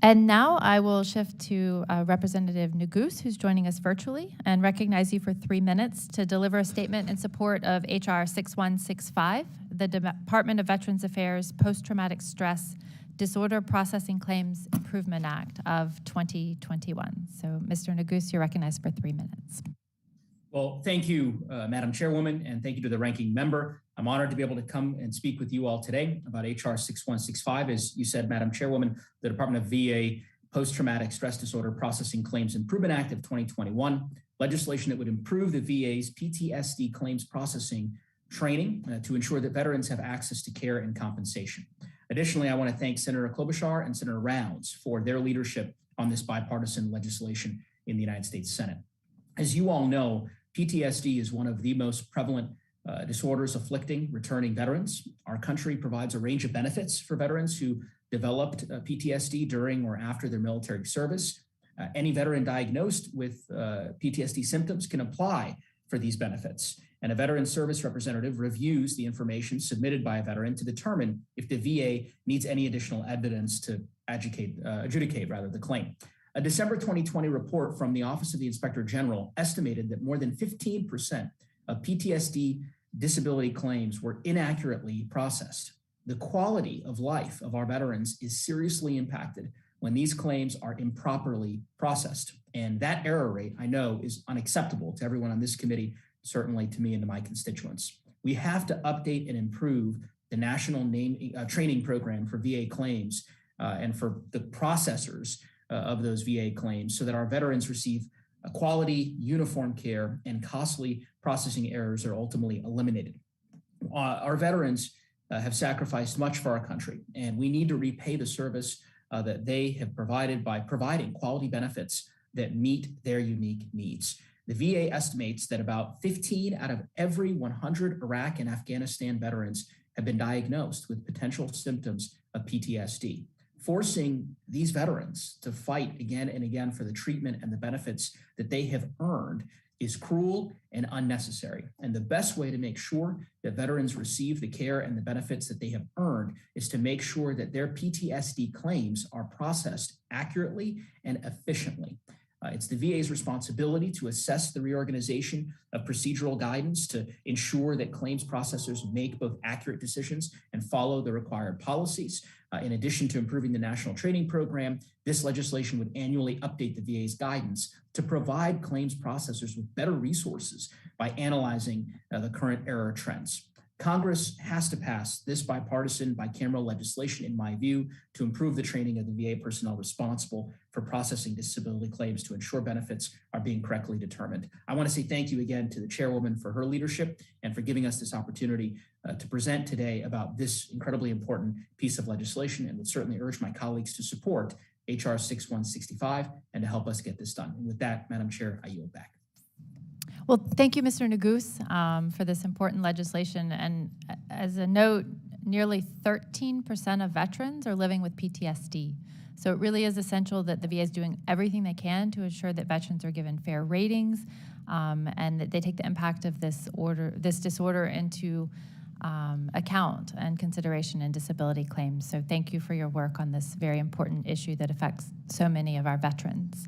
And now I will shift to Representative Neguse, who's joining us virtually, and recognize you for 3 minutes to deliver a statement in support of H.R. 6165, the Department of Veterans Affairs Post-Traumatic Stress Disorder Processing Claims Improvement Act of 2021. So, Mr. Neguse, you're recognized for 3 minutes. Well, thank you, Madam Chairwoman, and thank you to the ranking member. I'm honored to be able to come and speak with you all today about H.R. 6165. As you said, Madam Chairwoman, the Department of VA Post-Traumatic Stress Disorder Processing Claims Improvement Act of 2021, legislation that would improve the VA's PTSD claims processing training to ensure that veterans have access to care and compensation. Additionally, I want to thank Senator Klobuchar and Senator Rounds for their leadership on this bipartisan legislation in the United States Senate. As you all know, PTSD is one of the most prevalent disorders afflicting returning veterans. Our country provides a range of benefits for veterans who developed PTSD during or after their military service. Any veteran diagnosed with PTSD symptoms can apply for these benefits, and a veteran service representative reviews the information submitted by a veteran to determine if the VA needs any additional evidence to adjudicate the claim. A December 2020 report from the Office of the Inspector General estimated that more than 15% of PTSD disability claims were inaccurately processed. The quality of life of our veterans is seriously impacted when these claims are improperly processed. And that error rate, I know, is unacceptable to everyone on this committee, certainly to me and to my constituents. We have to update and improve the national training program for VA claims and for the processors of those VA claims so that our veterans receive a quality, uniform care, and costly processing errors are ultimately eliminated. Our veterans have sacrificed much for our country, and we need to repay the service that they have provided by providing quality benefits that meet their unique needs. The VA estimates that about 15 out of every 100 Iraq and Afghanistan veterans have been diagnosed with potential symptoms of PTSD. Forcing these veterans to fight again and again for the treatment and the benefits that they have earned is cruel and unnecessary. And the best way to make sure that veterans receive the care and the benefits that they have earned is to make sure that their PTSD claims are processed accurately and efficiently. It's the VA's responsibility to assess the reorganization of procedural guidance to ensure that claims processors make both accurate decisions and follow the required policies. In addition to improving the national training program, this legislation would annually update the VA's guidance to provide claims processors with better resources by analyzing the current error trends. Congress has to pass this bipartisan, bicameral legislation, in my view, to improve the training of the VA personnel responsible for processing disability claims to ensure benefits are being correctly determined. I want to say thank you again to the chairwoman for her leadership and for giving us this opportunity to present today about this incredibly important piece of legislation, and would certainly urge my colleagues to support H.R. 6165 and to help us get this done. And with that, Madam Chair, I yield back. Well, thank you, Mr. Neguse, for this important legislation. And as a note, nearly 13% of veterans are living with PTSD. So it really is essential that the VA is doing everything they can to ensure that veterans are given fair ratings and that they take the impact of this disorder into account and consideration in disability claims. So thank you for your work on this very important issue that affects so many of our veterans.